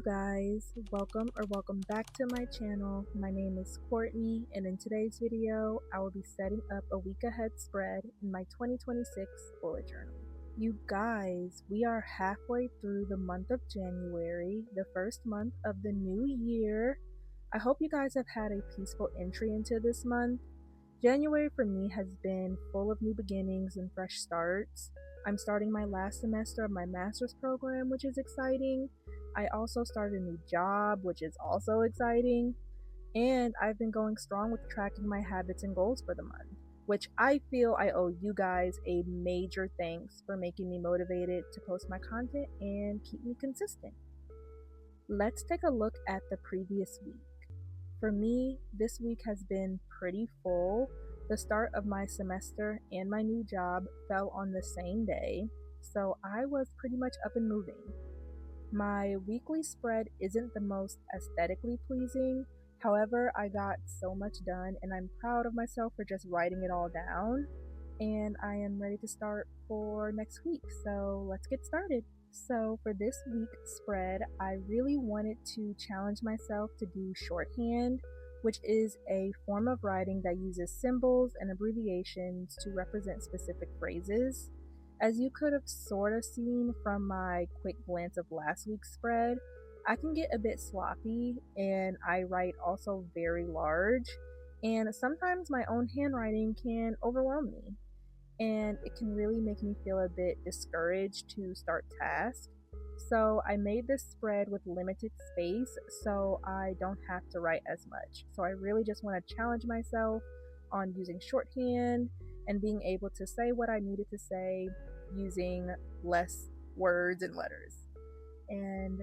you guys, welcome back to my channel. My name is Courtney, and in today's video I will be setting up a week ahead spread in my 2026 bullet journal. You guys, we are halfway through the month of January, the first month of the new year. I hope you guys have had a peaceful entry into this month. January for me has been full of new beginnings and fresh starts. I'm starting my last semester of my master's program, which is exciting. I also started a new job, which is also exciting. And I've been going strong with tracking my habits and goals for the month, which I feel I owe you guys a major thanks for making me motivated to post my content and keep me consistent. Let's take a look at the previous week. For me, this week has been pretty full. The start of my semester and my new job fell on the same day, so I was pretty much up and moving. My weekly spread isn't the most aesthetically pleasing, however, I got so much done and I'm proud of myself for just writing it all down, and I am ready to start for next week, so let's get started. So for this week's spread, I really wanted to challenge myself to do shorthand, which is a form of writing that uses symbols and abbreviations to represent specific phrases. As you could have sort of seen from my quick glance of last week's spread, I can get a bit sloppy and I write also very large, and sometimes my own handwriting can overwhelm me and it can really make me feel a bit discouraged to start tasks. So I made this spread with limited space so I don't have to write as much. So I really just want to challenge myself on using shorthand and being able to say what I needed to say using less words and letters. And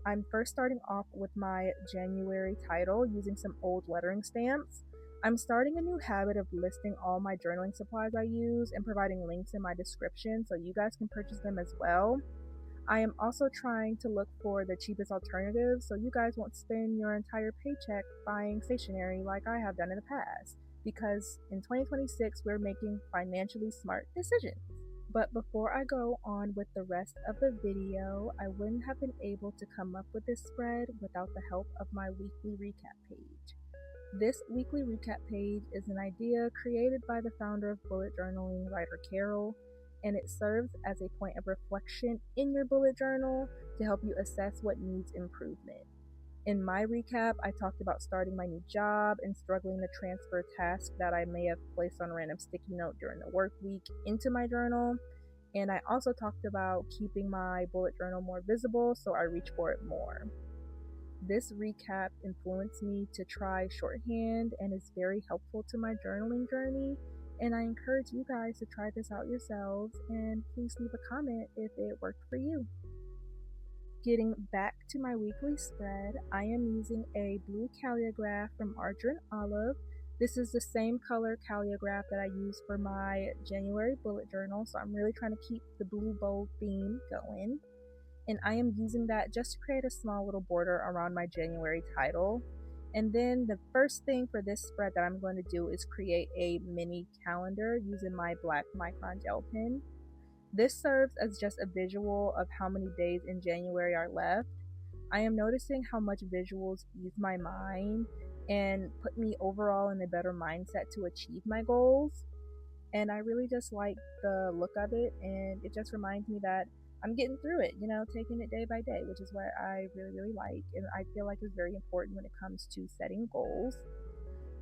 I'm first starting off with my January title using some old lettering stamps. I'm starting a new habit of listing all my journaling supplies I use and providing links in my description so you guys can purchase them as well. I am also trying to look for the cheapest alternatives so you guys won't spend your entire paycheck buying stationery like I have done in the past, because in 2026 we're making financially smart decisions. But before I go on with the rest of the video, I wouldn't have been able to come up with this spread without the help of my weekly recap page. This weekly recap page is an idea created by the founder of bullet journaling, writer Carol, and it serves as a point of reflection in your bullet journal to help you assess what needs improvement. In my recap, I talked about starting my new job and struggling to transfer tasks that I may have placed on a random sticky note during the work week into my journal. And I also talked about keeping my bullet journal more visible, so I reach for it more. This recap influenced me to try shorthand and is very helpful to my journaling journey, and I encourage you guys to try this out yourselves, and please leave a comment if it worked for you. Getting back to my weekly spread, I am using a blue calligraph from Archer & Olive. This is the same color calligraph that I used for my January bullet journal, so I'm really trying to keep the blue bold theme going. And I am using that just to create a small little border around my January title. And then the first thing for this spread that I'm going to do is create a mini calendar using my black micron gel pen. This serves as just a visual of how many days in January are left. I am noticing how much visuals ease my mind and put me overall in a better mindset to achieve my goals. And I really just like the look of it, and it just reminds me that I'm getting through it, taking it day by day, which is what I really, really like, and I feel like it's very important when it comes to setting goals.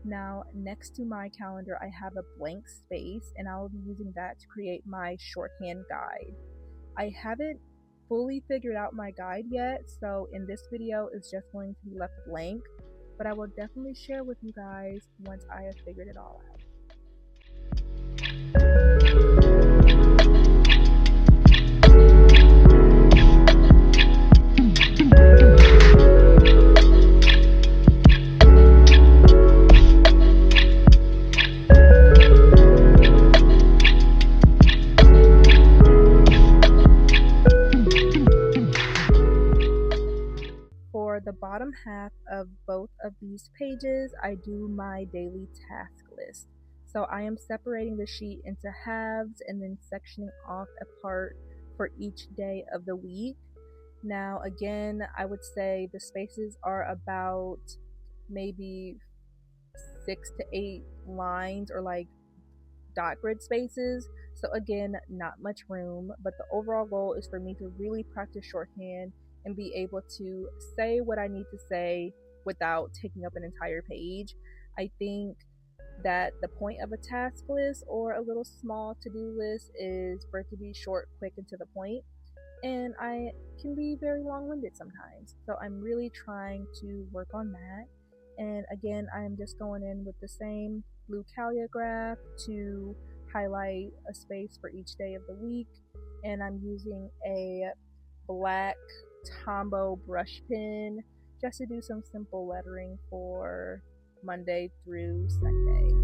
Now, next to my calendar, I have a blank space, and I will be using that to create my shorthand guide. I haven't fully figured out my guide yet, so in this video, it's just going to be left blank, but I will definitely share with you guys once I have figured it all out. For the bottom half of both of these pages, I do my daily task list. So I am separating the sheet into halves and then sectioning off a part for each day of the week. Now, again, I would say the spaces are about maybe 6 to 8 lines or like dot grid spaces. So again, not much room, but the overall goal is for me to really practice shorthand and be able to say what I need to say without taking up an entire page. I think that the point of a task list or a little small to-do list is for it to be short, quick, and to the point. And I can be very long-winded sometimes. So I'm really trying to work on that. And again, I am just going in with the same blue calligraph to highlight a space for each day of the week. And I'm using a black Tombow brush pen just to do some simple lettering for Monday through Sunday.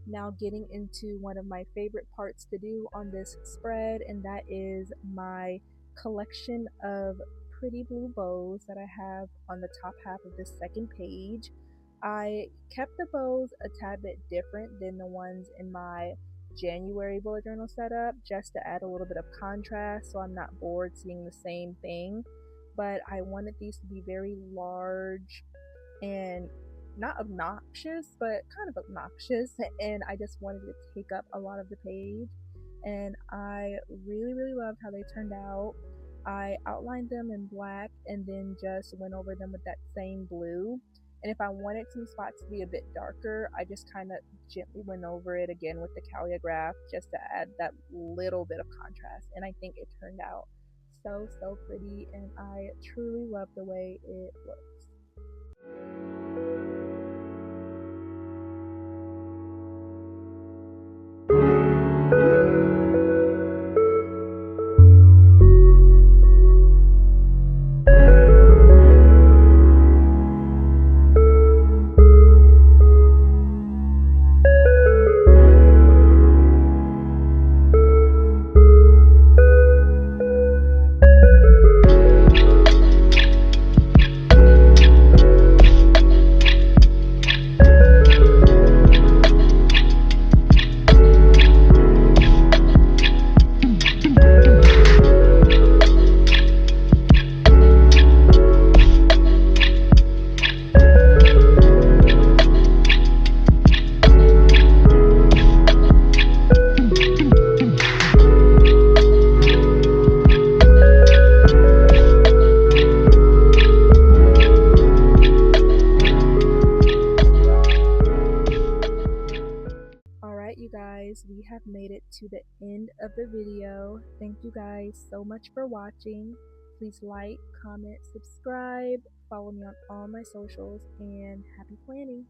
Now getting into one of my favorite parts to do on this spread, and that is my collection of pretty blue bows that I have on the top half of this second page. I kept the bows a tad bit different than the ones in my January bullet journal setup just to add a little bit of contrast so I'm not bored seeing the same thing. But I wanted these to be very large and not obnoxious, but kind of obnoxious. And I just wanted to take up a lot of the page. And I really, really loved how they turned out. I outlined them in black and then just went over them with that same blue. And if I wanted some spots to be a bit darker, I just kind of gently went over it again with the calligraph just to add that little bit of contrast. And I think it turned out so, so pretty. And I truly love the way it looks. Alright, you guys, we have made it to the end of the video. Thank you guys so much for watching. Please like, comment, subscribe, follow me on all my socials, and happy planning!